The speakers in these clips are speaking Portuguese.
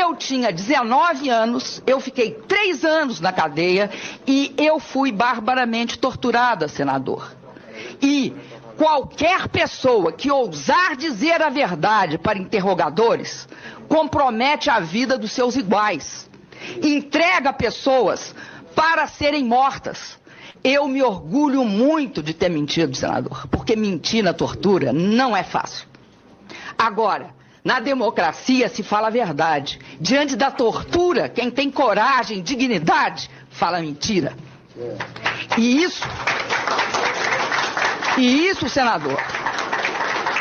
Eu tinha 19 anos, eu fiquei 3 anos na cadeia e eu fui barbaramente torturada, senador. E qualquer pessoa que ousar dizer a verdade para interrogadores compromete a vida dos seus iguais. Entrega pessoas para serem mortas. Eu me orgulho muito de ter mentido, senador, porque mentir na tortura não é fácil. Agora, na democracia se fala a verdade. Diante da tortura, quem tem coragem, dignidade, fala mentira. E isso, senador,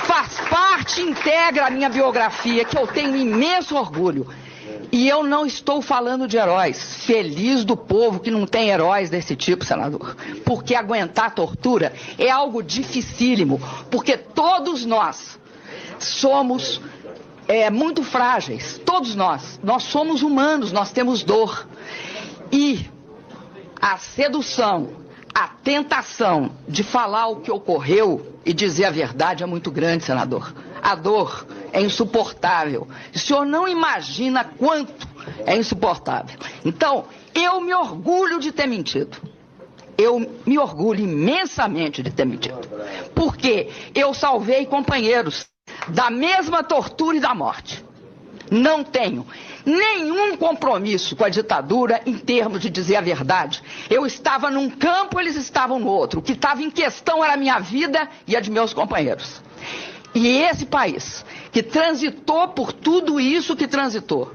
faz parte, integra a minha biografia, que eu tenho imenso orgulho. E eu não estou falando de heróis. Feliz do povo que não tem heróis desse tipo, senador. Porque aguentar a tortura é algo dificílimo. Porque todos nós somos muito frágeis. Todos nós. Nós somos humanos, nós temos dor. E a sedução, a tentação de falar o que ocorreu e dizer a verdade é muito grande, senador. A dor é insuportável. O senhor não imagina quanto é insuportável. Então, eu me orgulho de ter mentido. Eu me orgulho imensamente de ter mentido. Porque eu salvei companheiros da mesma tortura e da morte. Não tenho nenhum compromisso com a ditadura em termos de dizer a verdade. Eu estava num campo, eles estavam no outro. O que estava em questão era a minha vida e a de meus companheiros. E esse país, que transitou por tudo isso que transitou,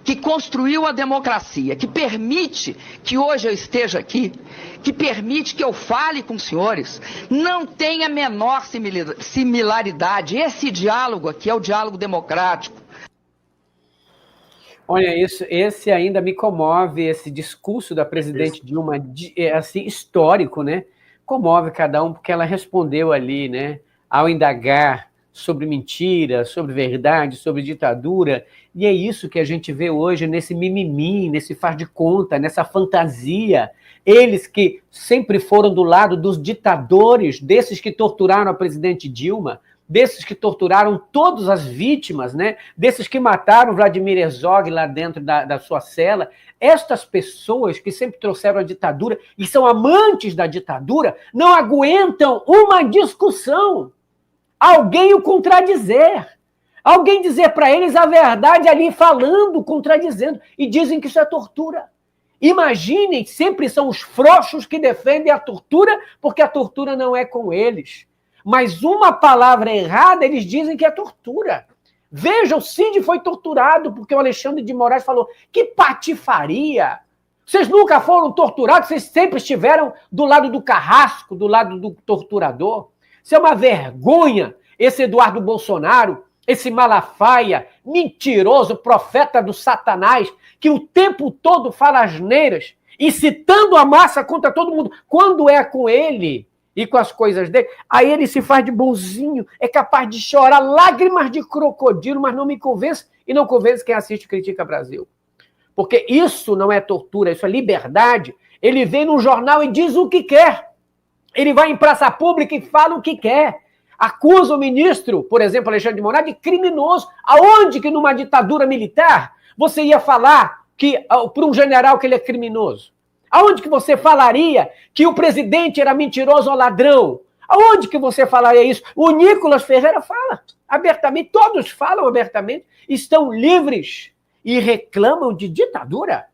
que construiu a democracia, que permite que hoje eu esteja aqui, que permite que eu fale com os senhores, não tem a menor similaridade. Esse diálogo aqui é o diálogo democrático. Olha, esse ainda me comove, esse discurso da presidente Dilma, assim, histórico, né? Comove cada um, porque ela respondeu ali, né? Ao indagar sobre mentira, sobre verdade, sobre ditadura, e é isso que a gente vê hoje nesse mimimi, nesse faz de conta, nessa fantasia. Eles que sempre foram do lado dos ditadores, desses que torturaram a presidente Dilma, desses que torturaram todas as vítimas, né? Desses que mataram Vladimir Herzog lá dentro da sua cela. Estas pessoas que sempre trouxeram a ditadura e são amantes da ditadura não aguentam uma discussão. Alguém o contradizer. Alguém dizer para eles a verdade ali falando, contradizendo, e dizem que isso é tortura. Imaginem, sempre são os frouxos que defendem a tortura, porque a tortura não é com eles. Mas uma palavra errada, eles dizem que é tortura. Veja, o Cid foi torturado porque o Alexandre de Moraes falou: que patifaria! Vocês nunca foram torturados, vocês sempre estiveram do lado do carrasco, do lado do torturador. Isso é uma vergonha, esse Eduardo Bolsonaro, esse Malafaia, mentiroso, profeta do Satanás, que o tempo todo fala asneiras, incitando a massa contra todo mundo. Quando é com ele e com as coisas dele, aí ele se faz de bonzinho, é capaz de chorar lágrimas de crocodilo, mas não me convence e não convence quem assiste Critica Brasil. Porque isso não é tortura, isso é liberdade. Ele vem num jornal e diz o que quer. Ele vai em praça pública e fala o que quer. Acusa o ministro, por exemplo, Alexandre de Moraes, de criminoso. Aonde que numa ditadura militar você ia falar para um general que ele é criminoso? Aonde que você falaria que o presidente era mentiroso ou ladrão? Aonde que você falaria isso? O Nicolas Ferreira fala abertamente, todos falam abertamente, estão livres e reclamam de ditadura.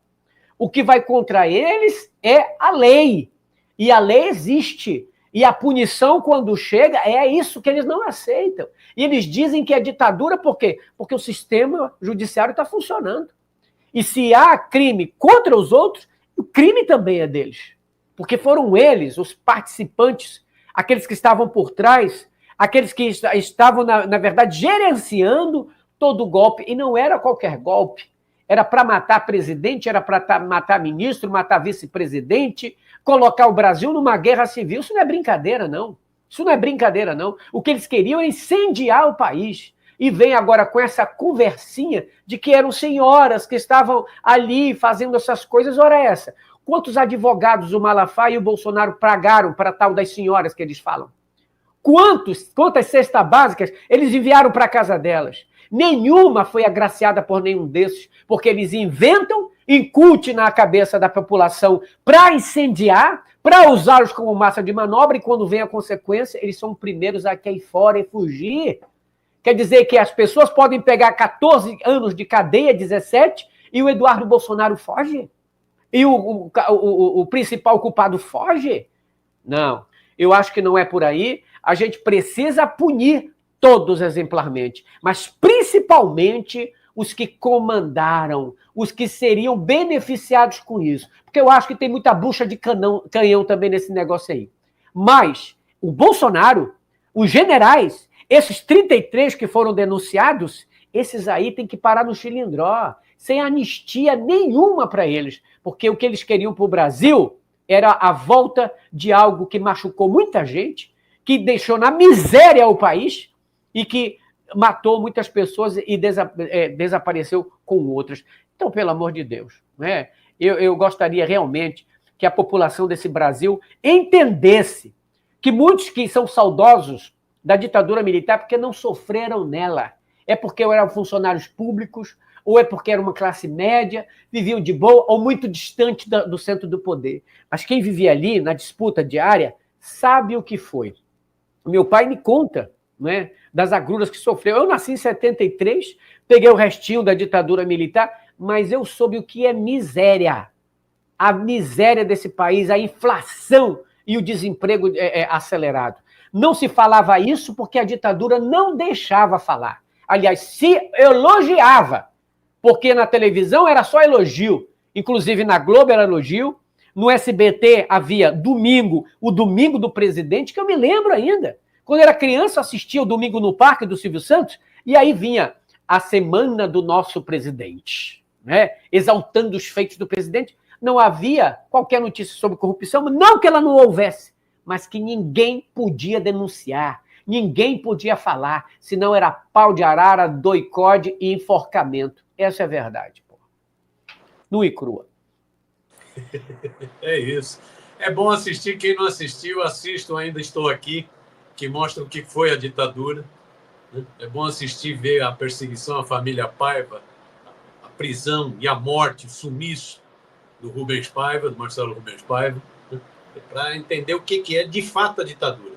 O que vai contra eles é a lei. E a lei existe. E a punição, quando chega, é isso que eles não aceitam. E eles dizem que é ditadura por quê? Porque o sistema judiciário está funcionando. E se há crime contra os outros, o crime também é deles. Porque foram eles, os participantes, aqueles que estavam por trás, aqueles que estavam, na verdade, gerenciando todo o golpe. E não era qualquer golpe. Era para matar presidente, era para matar ministro, matar vice-presidente, colocar o Brasil numa guerra civil. Isso não é brincadeira, não. Isso não é brincadeira, não. O que eles queriam é incendiar o país. E vem agora com essa conversinha de que eram senhoras que estavam ali fazendo essas coisas. Ora essa, quantos advogados o Malafaia e o Bolsonaro pagaram para tal das senhoras que eles falam? Quantas cestas básicas eles enviaram para a casa delas? Nenhuma foi agraciada por nenhum desses, porque eles inventam, incutem na cabeça da população para incendiar, para usá-los como massa de manobra, e quando vem a consequência, eles são os primeiros a cair fora e fugir. Quer dizer que as pessoas podem pegar 14 anos de cadeia, 17, e o Eduardo Bolsonaro foge? E o principal culpado foge? Não, eu acho que não é por aí. A gente precisa punir todos exemplarmente, mas principalmente os que comandaram, os que seriam beneficiados com isso. Porque eu acho que tem muita bucha de canhão também nesse negócio aí. Mas o Bolsonaro, os generais, esses 33 que foram denunciados, esses aí tem que parar no xilindró, sem anistia nenhuma para eles, porque o que eles queriam para o Brasil era a volta de algo que machucou muita gente, que deixou na miséria o país e que matou muitas pessoas e desapareceu com outras. Então, pelo amor de Deus, né? Eu gostaria realmente que a população desse Brasil entendesse que muitos que são saudosos da ditadura militar porque não sofreram nela. É porque eram funcionários públicos, ou é porque era uma classe média, viviam de boa ou muito distante do centro do poder. Mas quem vivia ali, na disputa diária, sabe o que foi. Meu pai me conta, né, das agruras que sofreu. Eu nasci em 73, peguei o restinho da ditadura militar, mas eu soube o que é miséria. A miséria desse país, a inflação e o desemprego acelerado. Não se falava isso porque a ditadura não deixava falar. Aliás, se elogiava, porque na televisão era só elogio. Inclusive na Globo era elogio. No SBT havia o Domingo do Presidente, que eu me lembro ainda. Quando eu era criança, assistia o Domingo no Parque do Silvio Santos, e aí vinha a Semana do Nosso Presidente, né? Exaltando os feitos do presidente. Não havia qualquer notícia sobre corrupção, não que ela não houvesse, mas que ninguém podia denunciar, ninguém podia falar, senão era pau de arara, doicode e enforcamento. Essa é a verdade, pô. Nua e crua. É isso. É bom assistir. Quem não assistiu, assistam Ainda Estou Aqui, que mostra o que foi a ditadura. É bom assistir, ver a perseguição à família Paiva, a prisão e a morte, o sumiço do Rubens Paiva, do Marcelo Rubens Paiva, para entender o que é de fato a ditadura.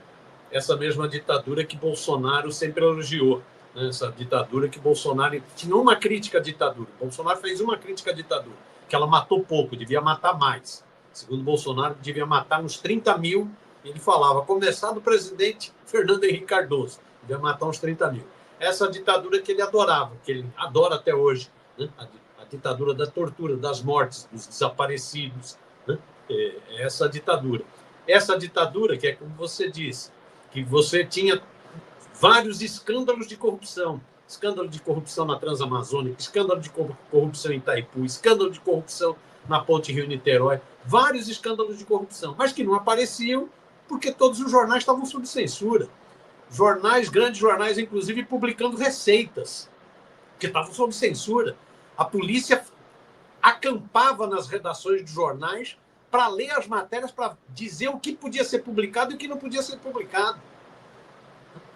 Essa mesma ditadura que Bolsonaro sempre elogiou. Essa ditadura que Bolsonaro tinha uma crítica à ditadura. Bolsonaro fez uma crítica à ditadura, que ela matou pouco, devia matar mais. Segundo Bolsonaro, devia matar uns 30 mil. Ele falava, começar do presidente Fernando Henrique Cardoso, devia matar uns 30 mil. Essa ditadura que ele adorava, que ele adora até hoje, né? A ditadura da tortura, das mortes, dos desaparecidos. Né? Essa ditadura. Essa ditadura que é como você disse, que você tinha vários escândalos de corrupção. Escândalo de corrupção na Transamazônica, escândalo de corrupção em Itaipu, escândalo de corrupção na Ponte Rio-Niterói, vários escândalos de corrupção, mas que não apareciam porque todos os jornais estavam sob censura. Jornais, grandes jornais, inclusive, publicando receitas, que estavam sob censura. A polícia acampava nas redações dos jornais para ler as matérias, para dizer o que podia ser publicado e o que não podia ser publicado.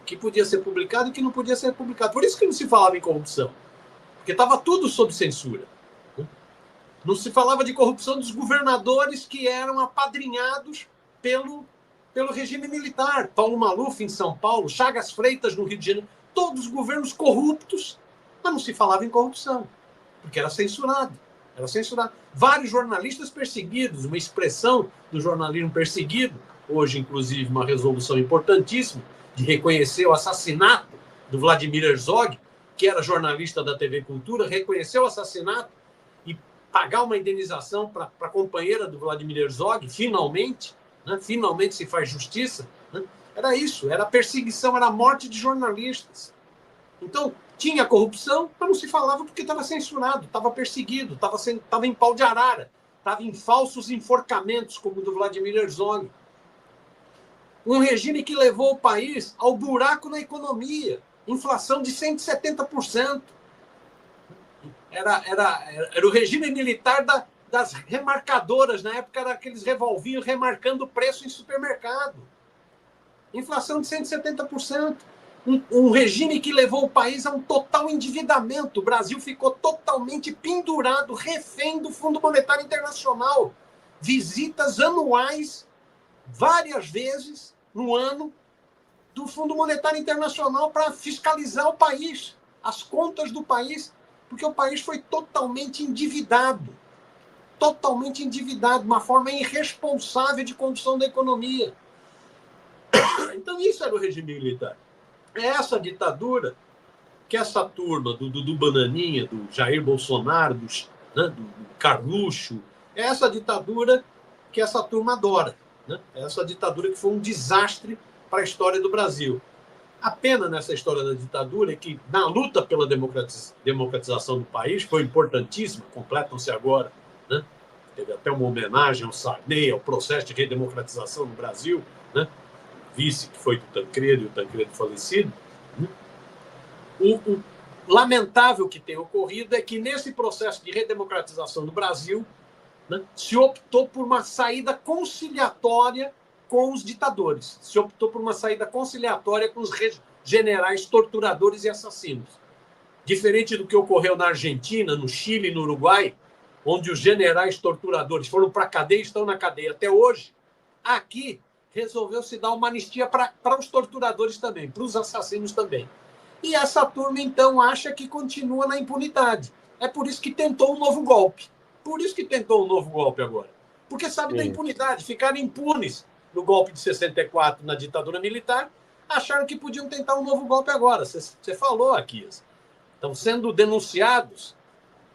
O que podia ser publicado e o que não podia ser publicado. Por isso que não se falava em corrupção, porque estava tudo sob censura. Não se falava de corrupção dos governadores que eram apadrinhados pelo regime militar. Paulo Maluf em São Paulo, Chagas Freitas no Rio de Janeiro, todos os governos corruptos, mas não se falava em corrupção, porque era censurado. Era censurado. Vários jornalistas perseguidos, uma expressão do jornalismo perseguido, hoje, inclusive, uma resolução importantíssima de reconhecer o assassinato do Vladimir Herzog, que era jornalista da TV Cultura, reconheceu o assassinato e pagar uma indenização para a companheira do Vladimir Herzog, finalmente, né? Finalmente se faz justiça. Né? Era isso, era perseguição, era a morte de jornalistas. Então, tinha corrupção, mas não se falava porque estava censurado, estava perseguido, estava em pau de arara, estava em falsos enforcamentos, como o do Vladimir Herzog. Um regime que levou o país ao buraco na economia, inflação de 170%. Era o regime militar das remarcadoras, na época era aqueles revolvinhos remarcando o preço em supermercado. Inflação de 170%. Um regime que levou o país a um total endividamento. O Brasil ficou totalmente pendurado, refém do Fundo Monetário Internacional. Visitas anuais, várias vezes no ano, do Fundo Monetário Internacional para fiscalizar o país, as contas do país, porque o país foi totalmente endividado, uma forma irresponsável de condução da economia. Então, isso era o regime militar. É essa ditadura que essa turma do Bananinha, do Jair Bolsonaro, do Carluxo, é essa ditadura que essa turma adora. Né? É essa ditadura que foi um desastre para a história do Brasil. A pena nessa história da ditadura é que, na luta pela democratização do país, foi importantíssima, completam-se agora, né? Teve até uma homenagem ao Sarney, ao processo de redemocratização no Brasil, né? Vice que foi do Tancredo e o Tancredo falecido. O lamentável que tem ocorrido é que, nesse processo de redemocratização do Brasil, né, se optou por uma saída conciliatória com os ditadores, se optou por uma saída conciliatória com os generais torturadores e assassinos. Diferente do que ocorreu na Argentina, no Chile e no Uruguai, onde os generais torturadores foram para a cadeia e estão na cadeia até hoje, aqui resolveu-se dar uma anistia para os torturadores também, para os assassinos também. E essa turma, então, acha que continua na impunidade. É por isso que tentou um novo golpe. Por isso que tentou um novo golpe agora. Porque sabe da impunidade, ficaram impunes no golpe de 64, na ditadura militar, acharam que podiam tentar um novo golpe agora. Você falou aqui. Estão sendo denunciados.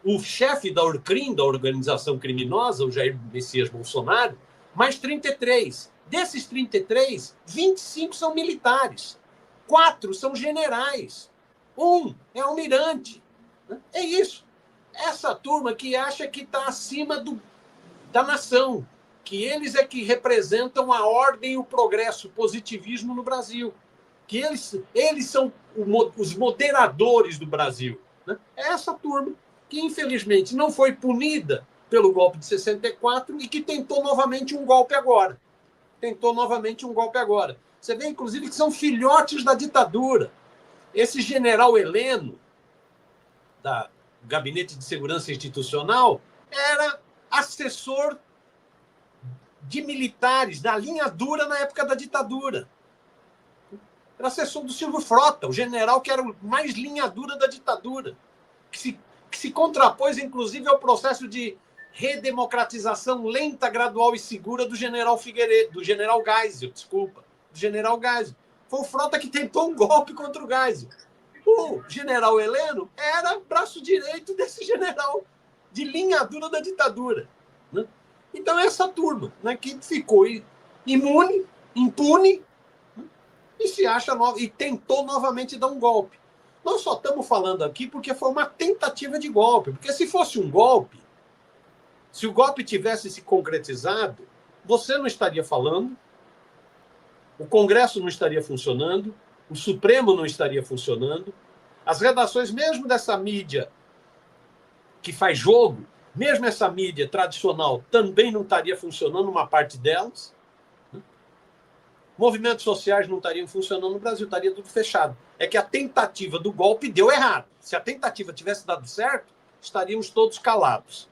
O chefe da Orcrim, da organização criminosa, o Jair Messias Bolsonaro, mais 33. Desses 33, 25 são militares. 4 são generais. 1 é almirante. É isso. Essa turma que acha que está acima da nação, que eles é que representam a ordem e o progresso, o positivismo no Brasil, que eles são os moderadores do Brasil. Né? É essa turma que, infelizmente, não foi punida pelo golpe de 64 e que tentou novamente um golpe agora. Você vê, inclusive, que são filhotes da ditadura. Esse general Heleno, da Gabinete de Segurança Institucional, era assessor de militares da linha dura na época da ditadura. Era assessor do Silvio Frota, o general que era o mais linha dura da ditadura, que se contrapôs, inclusive, ao processo de redemocratização lenta, gradual e segura do general Figueiredo, do general Geisel, Foi o Frota que tentou um golpe contra o Geisel. O general Heleno era braço direito desse general de linha dura da ditadura. Né? Então, essa turma, né, que ficou impune, né, e se acha e tentou novamente dar um golpe. Nós só estamos falando aqui porque foi uma tentativa de golpe. Porque se fosse um golpe, se o golpe tivesse se concretizado, você não estaria falando, o Congresso não estaria funcionando, o Supremo não estaria funcionando, as redações, mesmo dessa mídia que faz jogo, mesmo essa mídia tradicional também não estaria funcionando, uma parte delas. Movimentos sociais não estariam funcionando no Brasil, estaria tudo fechado. É que a tentativa do golpe deu errado. Se a tentativa tivesse dado certo, estaríamos todos calados.